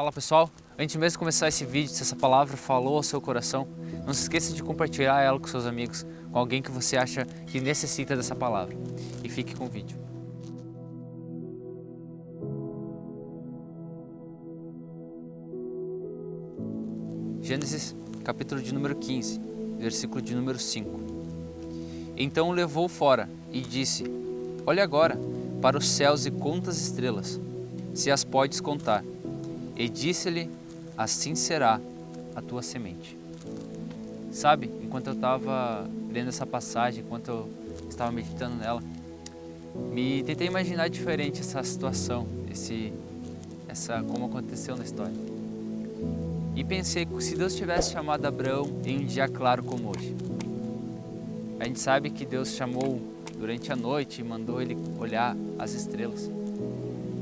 Fala pessoal, antes mesmo de começar esse vídeo, se essa palavra falou ao seu coração, não se esqueça de compartilhar ela com seus amigos, com alguém que você acha que necessita dessa palavra. E fique com o vídeo. Gênesis, capítulo de número 15, versículo de número 5. Então o levou fora e disse: Olha agora para os céus e conta as estrelas, se as podes contar. E disse-lhe: assim será a tua semente. Sabe, enquanto eu estava lendo essa passagem, enquanto eu estava meditando nela, me tentei imaginar diferente essa situação, como aconteceu na história. E pensei que se Deus tivesse chamado Abraão em um dia claro como hoje. A gente sabe que Deus chamou durante a noite e mandou ele olhar as estrelas.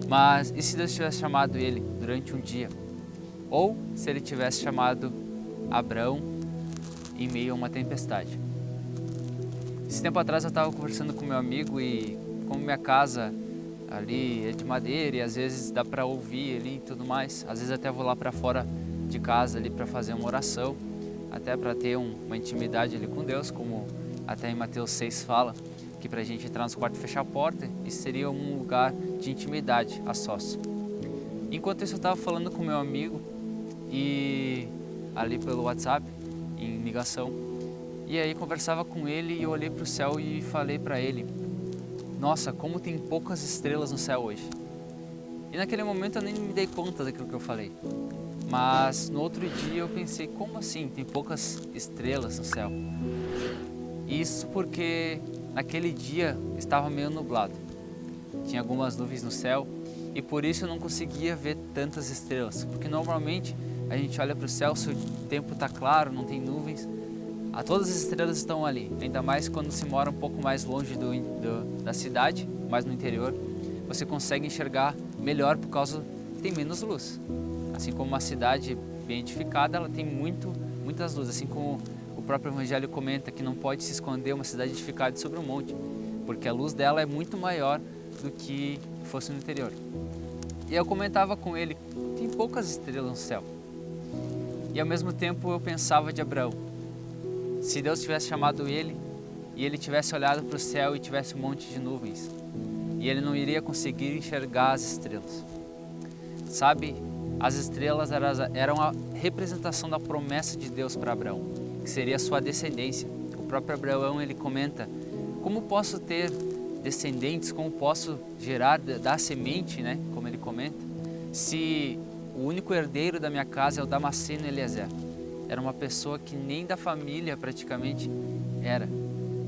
Mas e se Deus tivesse chamado ele durante um dia? Ou se ele tivesse chamado Abraão em meio a uma tempestade? Esse tempo atrás eu estava conversando com meu amigo e como minha casa ali é de madeira e às vezes dá para ouvir ali e tudo mais, às vezes até vou lá para fora de casa ali para fazer uma oração, até para ter uma intimidade ali com Deus, como até em Mateus 6 fala, que para a gente entrar nos quartos e fechar a porta, isso seria um lugar de intimidade a sós. Enquanto isso eu estava falando com meu amigo e ali pelo WhatsApp, em ligação, e aí conversava com ele e eu olhei para o céu e falei para ele: nossa, como tem poucas estrelas no céu hoje. E naquele momento eu nem me dei conta daquilo que eu falei, mas no outro dia eu pensei: como assim tem poucas estrelas no céu? Isso porque naquele dia estava meio nublado, tinha algumas nuvens no céu e por isso eu não conseguia ver tantas estrelas, porque normalmente a gente olha para o céu, se o tempo está claro, não tem nuvens, todas as estrelas estão ali, ainda mais quando se mora um pouco mais longe da cidade, mais no interior, você consegue enxergar melhor por causa que tem menos luz. Assim como uma cidade bem edificada, ela tem muitas luzes, assim como o próprio Evangelho comenta que não pode se esconder uma cidade edificada sobre um monte, porque a luz dela é muito maior do que fosse no interior. E eu comentava com ele: tem poucas estrelas no céu. E ao mesmo tempo eu pensava de Abraão. Se Deus tivesse chamado ele e ele tivesse olhado para o céu e tivesse um monte de nuvens, e ele não iria conseguir enxergar as estrelas. Sabe, as estrelas eram a representação da promessa de Deus para Abraão, que seria a sua descendência. O próprio Abraão, ele comenta: como posso ter descendentes, como posso dar semente, né? Como ele comenta, se o único herdeiro da minha casa é o Damasceno Eliezer. Era uma pessoa que nem da família praticamente era,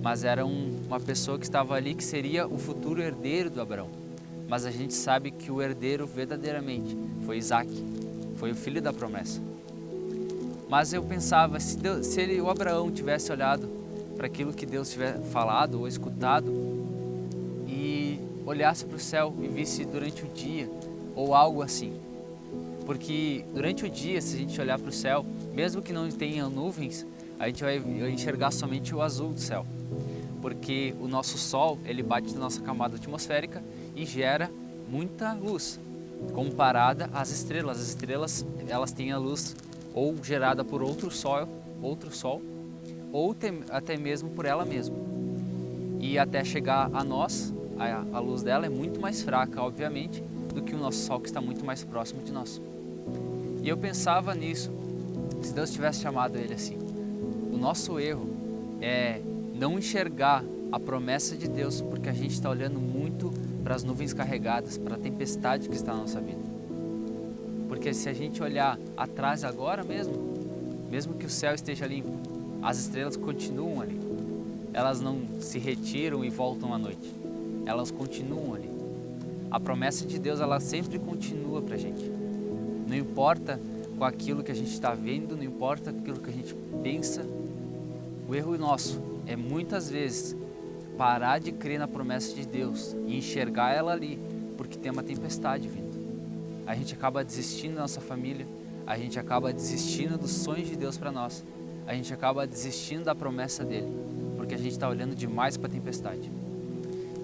mas era uma pessoa que estava ali que seria o futuro herdeiro do Abraão. Mas a gente sabe que o herdeiro verdadeiramente foi Isaac, foi o filho da promessa. Mas eu pensava, se o Abraão tivesse olhado para aquilo que Deus tivesse falado ou escutado e olhasse para o céu e visse durante o dia ou algo assim. Porque durante o dia, se a gente olhar para o céu, mesmo que não tenha nuvens, a gente vai enxergar somente o azul do céu. Porque o nosso Sol, ele bate na nossa camada atmosférica e gera muita luz, comparada às estrelas. As estrelas, elas têm a luz ou gerada por outro sol, ou até mesmo por ela mesma. E até chegar a nós, a luz dela é muito mais fraca, obviamente, do que o nosso Sol, que está muito mais próximo de nós. E eu pensava nisso, se Deus tivesse chamado ele assim. O nosso erro é não enxergar a promessa de Deus, porque a gente está olhando muito para as nuvens carregadas, para a tempestade que está na nossa vida. Porque se a gente olhar atrás agora mesmo que o céu esteja limpo, as estrelas continuam ali. Elas não se retiram e voltam à noite. Elas continuam ali. A promessa de Deus, ela sempre continua para a gente. Não importa com aquilo que a gente está vendo, não importa com aquilo que a gente pensa. O erro nosso é muitas vezes parar de crer na promessa de Deus e enxergar ela ali, porque tem uma tempestade vindo. A gente acaba desistindo da nossa família, a gente acaba desistindo dos sonhos de Deus para nós, a gente acaba desistindo da promessa dele, porque a gente está olhando demais para a tempestade.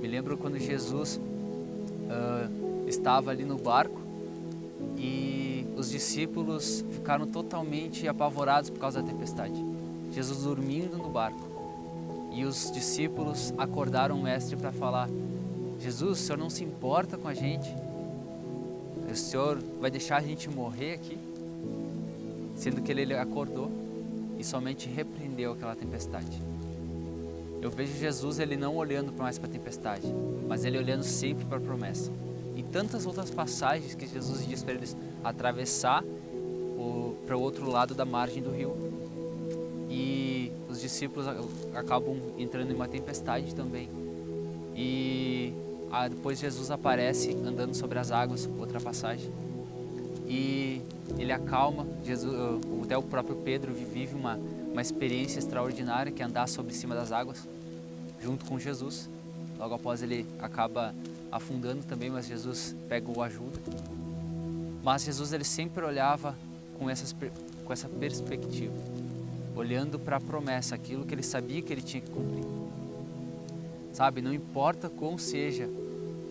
Me lembro quando Jesus estava ali no barco e os os discípulos ficaram totalmente apavorados por causa da tempestade. Jesus dormindo no barco. E os discípulos acordaram o mestre para falar: Jesus, o Senhor não se importa com a gente? O Senhor vai deixar a gente morrer aqui? Sendo que ele acordou e somente repreendeu aquela tempestade. Eu vejo Jesus, ele não olhando mais para a tempestade, mas ele olhando sempre para a promessa. E tantas outras passagens que Jesus diz para eles atravessar para o outro lado da margem do rio. E os discípulos acabam entrando em uma tempestade também. E depois Jesus aparece andando sobre as águas, outra passagem. E ele acalma, até o próprio Pedro vive uma experiência extraordinária, que é andar sobre cima das águas, junto com Jesus. Logo após ele acaba afundando também, mas Jesus pega o ajuda. Mas Jesus, ele sempre olhava com essa perspectiva, olhando para a promessa, aquilo que ele sabia que ele tinha que cumprir. Sabe, não importa qual seja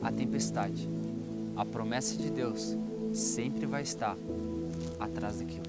a tempestade, a promessa de Deus sempre vai estar atrás daquilo.